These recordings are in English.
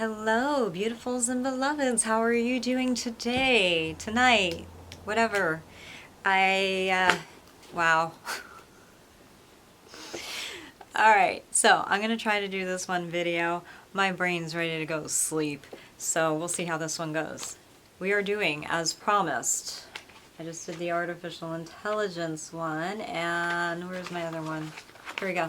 Hello, beautifuls and beloveds. How are you doing today, tonight, whatever? Wow. All right, so I'm gonna try to do this one video. My brain's ready to go to sleep, so we'll see how this one goes. We are doing as promised. I just did the artificial intelligence one, and where's my other one? Here we go.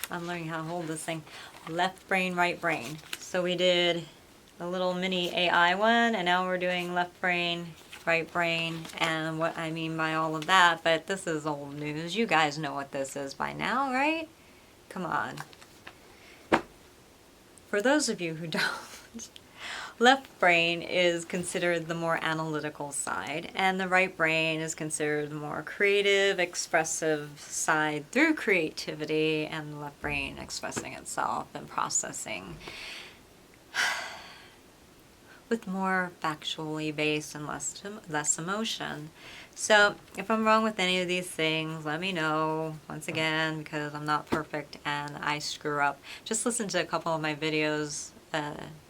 I'm learning how to hold this thing. Left brain, right brain. So we did a little mini AI one, and now we're doing left brain, right brain, and what I mean by all of that, but this is old news. You guys know what this is by now, right? Come on. For those of you who don't, left brain is considered the more analytical side, and the right brain is considered the more creative, expressive side through creativity, and the left brain expressing itself and processing with more factually based and less emotion. So if I'm wrong with any of these things, let me know, once again, because I'm not perfect and I screw up. Just listen to a couple of my videos,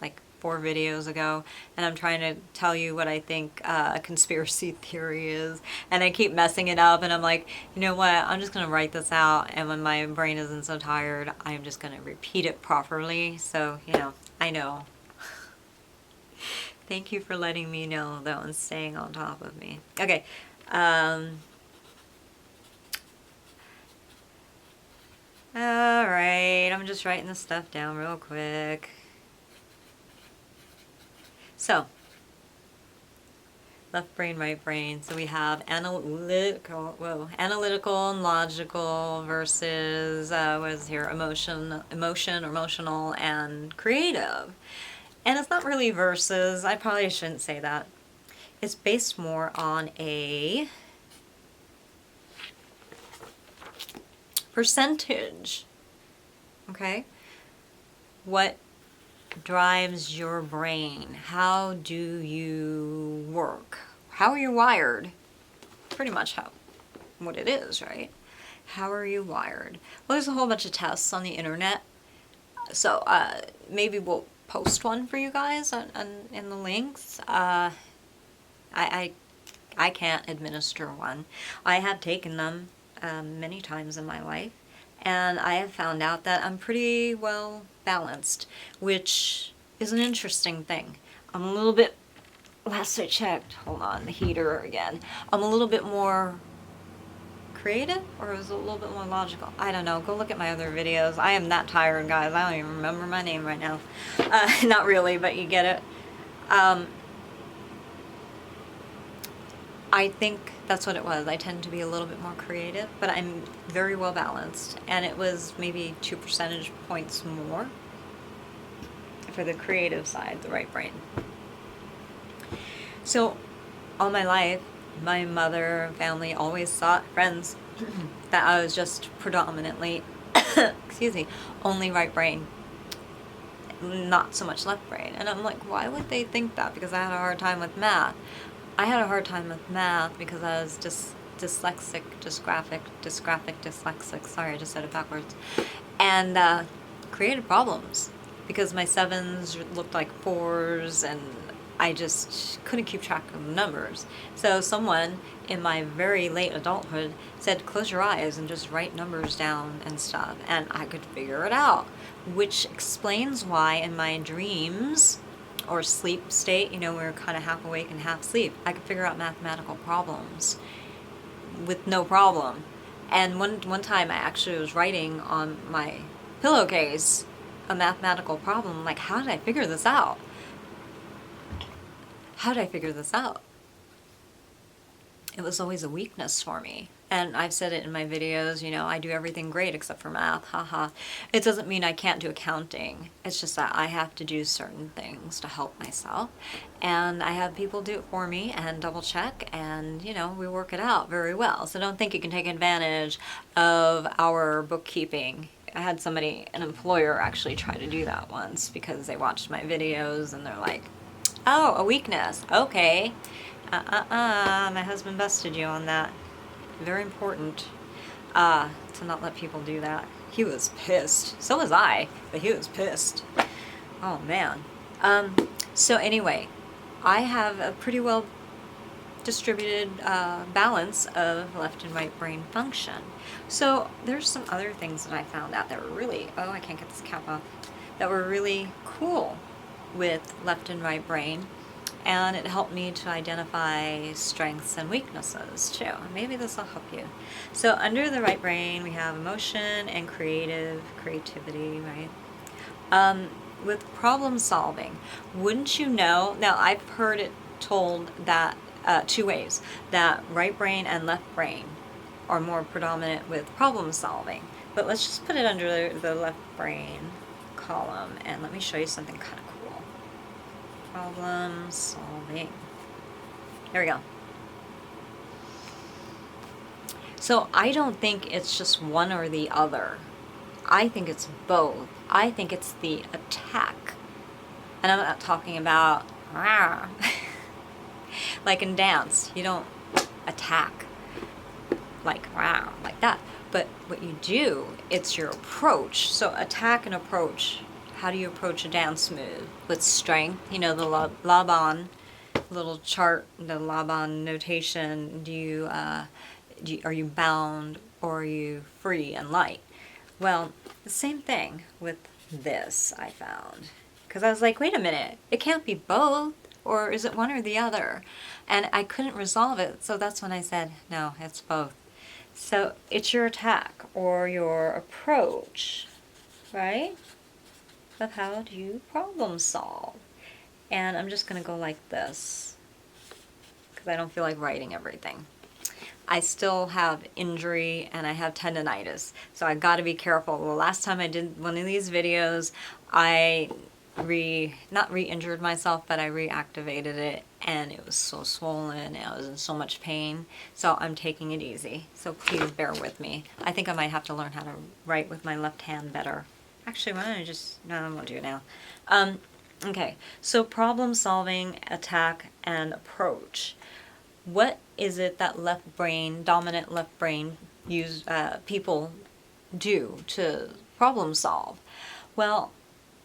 like 4 videos ago, and I'm trying to tell you what I think a conspiracy theory is, and I keep messing it up, and I'm like, you know what, I'm just going to write this out, and when my brain isn't so tired, I'm just going to repeat it properly, so, you know, I know. Thank you for letting me know, though, and staying on top of me. Okay. Alright, I'm just writing this stuff down real quick. So, left brain, right brain. So we have analytical and logical versus, what is here, emotional, and creative. And it's not really versus, I probably shouldn't say that. It's based more on a percentage, okay? What drives your brain? How do you work? How are you wired? Pretty much what it is, right? How are you wired? Well, there's a whole bunch of tests on the internet. So maybe we'll post one for you guys in the links. I can't administer one. I have taken them many times in my life, and I have found out that I'm pretty well balanced, which is an interesting thing. I'm a little bit, last I checked, hold on, the heater again, I'm a little bit more creative, or is it a little bit more logical? I don't know. Go look at my other videos. I am that tired, guys. I don't even remember my name right now. Not really, but you get it. I think that's what it was. I tend to be a little bit more creative, but I'm very well balanced. And it was maybe 2 percentage points more for the creative side, the right brain. So all my life, my mother and family always thought, friends, that I was just predominantly, excuse me, only right brain, not so much left brain. And I'm like, why would they think that? Because I had a hard time with math. I had a hard time with math because I was dyslexic, dyslexic, sorry, I just said it backwards, and created problems because my 7s looked like 4s, and I just couldn't keep track of the numbers. So someone in my very late adulthood said, close your eyes and just write numbers down and stuff. And I could figure it out, which explains why in my dreams or sleep state, you know, we were kind of half awake and half asleep, I could figure out mathematical problems with no problem. And one time I actually was writing on my pillowcase a mathematical problem. Like, how did I figure this out? How did I figure this out? It was always a weakness for me. And I've said it in my videos, you know, I do everything great except for math, haha. It doesn't mean I can't do accounting. It's just that I have to do certain things to help myself. And I have people do it for me and double check, and, you know, we work it out very well. So don't think you can take advantage of our bookkeeping. I had somebody, an employer, actually try to do that once because they watched my videos and they're like, oh, a weakness. Okay. My husband busted you on that. Very important to not let people do that. He was pissed. So was I, but he was pissed. Oh man. So anyway, I have a pretty well distributed balance of left and right brain function. So there's some other things that I found out that were really, oh, I can't get this cap off, that were really cool with left and right brain. And it helped me to identify strengths and weaknesses too. Maybe this will help you. So under the right brain, we have emotion and creativity, right? With problem solving, wouldn't you know? Now, I've heard it told that two ways, that right brain and left brain are more predominant with problem solving. But let's just put it under the left brain column, and let me show you something kind of cool. Problem solving. There we go. So I don't think it's just one or the other. I think it's both. I think it's the attack. And I'm not talking about like in dance, you don't attack like that. But what you do, it's your approach. So attack and approach. How do you approach a dance move? With strength, you know, the Laban little chart, the Laban notation. Are you bound or are you free and light? Well, the same thing with this, I found. Because I was like, wait a minute, it can't be both, or is it one or the other? And I couldn't resolve it, so that's when I said, no, it's both. So it's your attack or your approach, right? Of how do you problem solve? And I'm just going to go like this, because I don't feel like writing everything. I still have injury and I have tendonitis, so I got to be careful. The last time I did one of these videos, I not re-injured myself, but I reactivated it, and it was so swollen and I was in so much pain. So I'm taking it easy. So please bear with me. I think I might have to learn how to write with my left hand better. Actually, why don't I just, no, I won't do it now. Okay, so problem solving, attack, and approach. What is it that dominant left brain people do to problem solve? Well,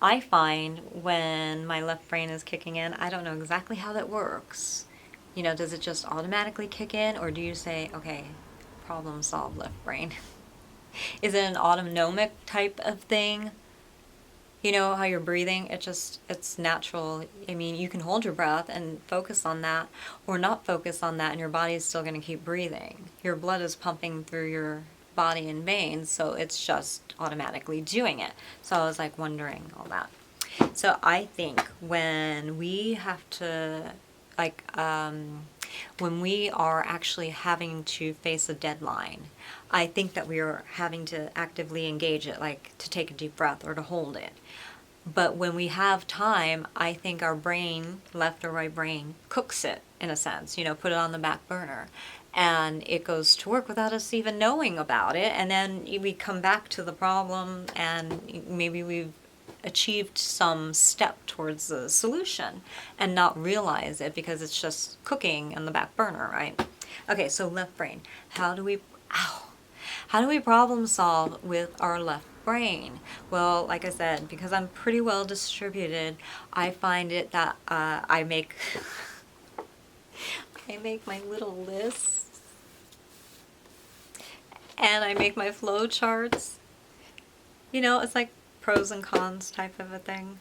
I find when my left brain is kicking in, I don't know exactly how that works. You know, does it just automatically kick in, or do you say, okay, problem solve left brain? Is it an autonomic type of thing? You know how you're breathing, it's natural. I mean, you can hold your breath and focus on that, or not focus on that, and your body is still going to keep breathing. Your blood is pumping through your body and veins, so it's just automatically doing it. So I was like wondering all that. So I think when we have to, like, when we are actually having to face a deadline, I think that we are having to actively engage it, like to take a deep breath or to hold it. But when we have time, I think our brain, left or right brain, cooks it in a sense, you know, put it on the back burner. And it goes to work without us even knowing about it. And then we come back to the problem and maybe we've achieved some step towards the solution and not realize it because it's just cooking on the back burner, right? Okay, so left brain. How do we problem solve with our left brain? Well, like I said, because I'm pretty well distributed, I find it that I make my little lists and I make my flow charts. You know, it's like pros and cons type of a thing.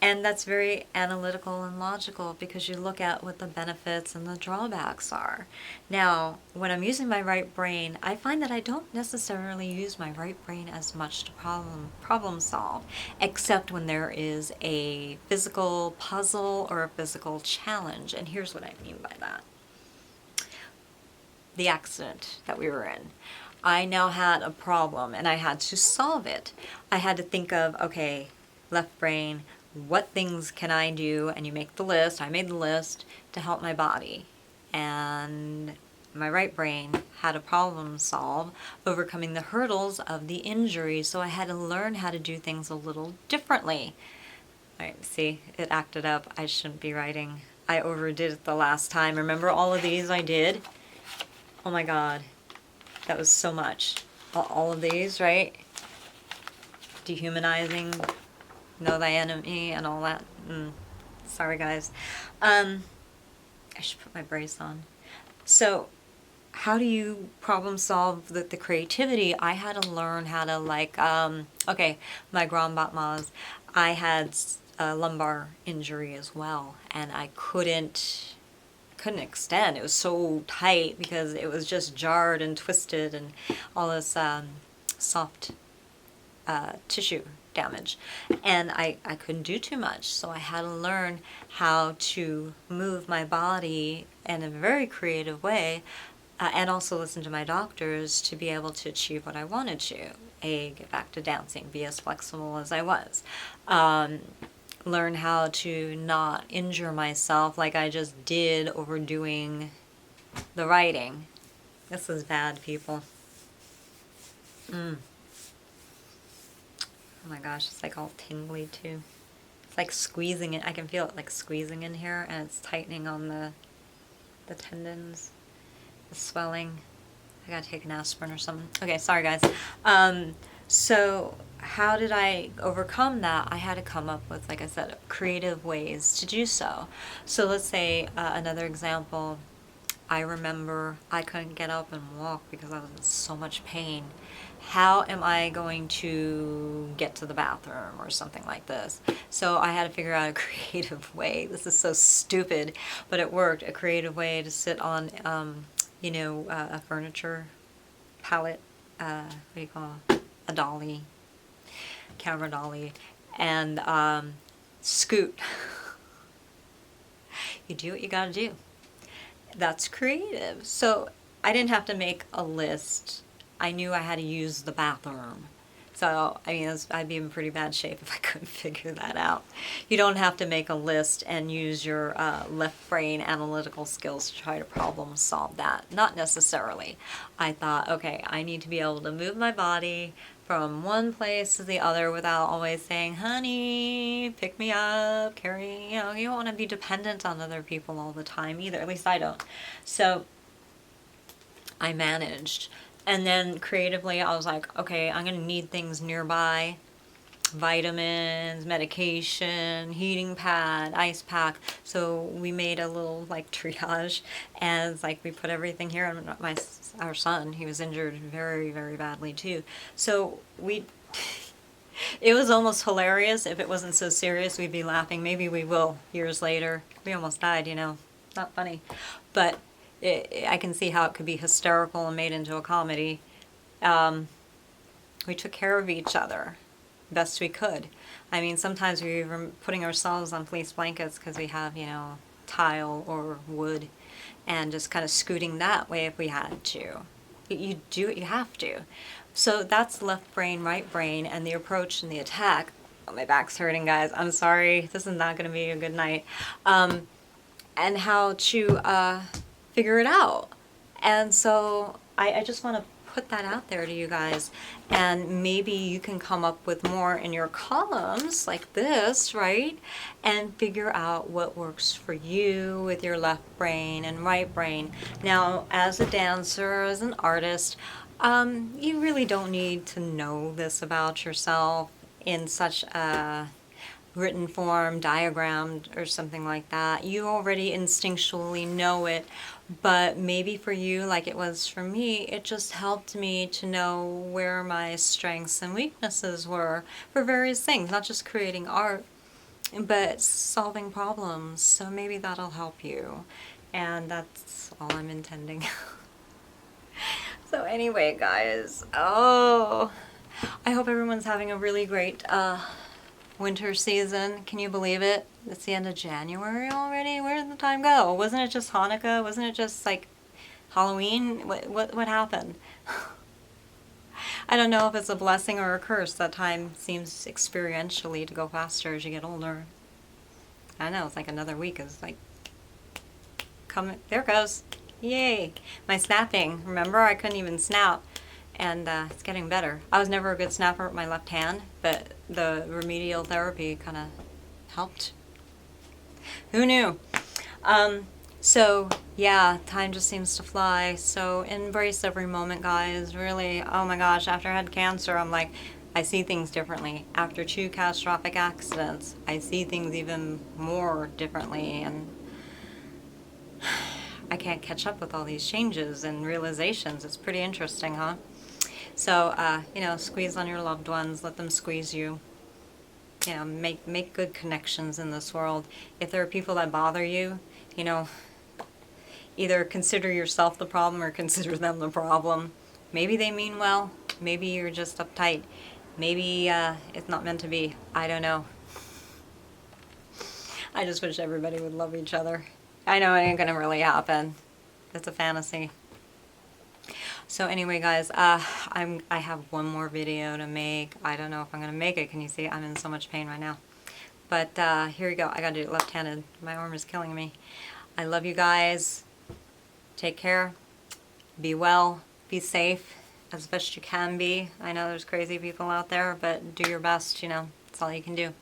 And that's very analytical and logical because you look at what the benefits and the drawbacks are. Now, when I'm using my right brain, I find that I don't necessarily use my right brain as much to problem solve, except when there is a physical puzzle or a physical challenge. And here's what I mean by that. The accident that we were in. I now had a problem and I had to solve it. I had to think of, okay, left brain, what things can I do? And you make the list. I made the list to help my body. And my right brain had to problem solve, overcoming the hurdles of the injury. So I had to learn how to do things a little differently. All right, see, it acted up. I shouldn't be writing. I overdid it the last time. Remember all of these I did? Oh my God, that was so much. All of these, right? Dehumanizing, know thy enemy and all that. Sorry, guys. I should put my brace on. So, how do you problem solve the creativity? I had to learn how to, like, okay, my grand batmas, I had a lumbar injury as well, and I couldn't extend. It was so tight because it was just jarred and twisted and all this soft tissue damage, and I couldn't do too much, so I had to learn how to move my body in a very creative way, and also listen to my doctors to be able to achieve what I wanted to. Get back to dancing, be as flexible as I was, learn how to not injure myself like I just did overdoing the writing. This is bad, people. Oh my gosh, it's like all tingly too. It's like squeezing it. I can feel it like squeezing in here, and it's tightening on the tendons, the swelling. I gotta take an aspirin or something. Okay, sorry guys. So how did I overcome that? I had to come up with, like I said, creative ways to do so. So let's say another example. I remember I couldn't get up and walk because I was in so much pain. How am I going to get to the bathroom or something like this? So I had to figure out a creative way. This is so stupid, but it worked. A creative way to sit on, a furniture pallet, what do you call it? A dolly, camera dolly, and scoot. You do what you gotta do. That's creative. So I didn't have to make a list. I knew I had to use the bathroom. So, I mean, I'd be in pretty bad shape if I couldn't figure that out. You don't have to make a list and use your left brain analytical skills to try to problem solve that. Not necessarily. I thought, okay, I need to be able to move my body from one place to the other without always saying, honey, pick me up, carry, you don't want to be dependent on other people all the time either. At least I don't. So I managed. And then creatively, I was like, okay, I'm going to need things nearby. Vitamins, medication, heating pad, ice pack. So we made a little like triage, and it's like we put everything here. And our son, he was injured very, very badly too. So it was almost hilarious. If it wasn't so serious, we'd be laughing. Maybe we will years later. We almost died, Not funny, but I can see how it could be hysterical and made into a comedy. We took care of each other best we could. I mean, sometimes we were putting ourselves on fleece blankets because we have, tile or wood, and just kind of scooting that way if we had to. You do what you have to. So that's left brain, right brain, and the approach and the attack. Oh, my back's hurting, guys. I'm sorry. This is not going to be a good night. And how to figure it out. And so I just want to put that out there to you guys, and maybe you can come up with more in your columns like this, right? And figure out what works for you with your left brain and right brain. Now, as a dancer, as an artist, you really don't need to know this about yourself in such a written form, diagrammed, or something like that. You already instinctually know it, but maybe for you, like it was for me, it just helped me to know where my strengths and weaknesses were for various things, not just creating art, but solving problems. So maybe that'll help you, and that's all I'm intending. So anyway, guys, I hope everyone's having a really great winter season. Can you believe it? It's the end of January already. Where did the time go? Wasn't it just Hanukkah? Wasn't it just like Halloween? What happened? I don't know if it's a blessing or a curse. That time seems experientially to go faster as you get older. I know, it's like another week is like coming. There it goes. Yay. My snapping. Remember, I couldn't even snap. And it's getting better. I was never a good snapper with my left hand, but the remedial therapy kind of helped. Who knew? So yeah, time just seems to fly. So embrace every moment, guys. Really, oh my gosh, after I had cancer, I'm like, I see things differently. After 2 catastrophic accidents, I see things even more differently, and I can't catch up with all these changes and realizations. It's pretty interesting, huh? So, you know, squeeze on your loved ones, let them squeeze you. You know, make good connections in this world. If there are people that bother you, you know, either consider yourself the problem or consider them the problem. Maybe they mean well. Maybe you're just uptight. Maybe it's not meant to be. I don't know. I just wish everybody would love each other. I know it ain't gonna really happen. It's a fantasy. So anyway, guys, I have one more video to make. I don't know if I'm gonna make it. Can you see? I'm in so much pain right now. But here we go. I gotta do it left-handed. My arm is killing me. I love you guys. Take care. Be well. Be safe as best you can be. I know there's crazy people out there, but do your best. You know, that's all you can do.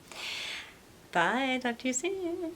Bye. Talk to you soon.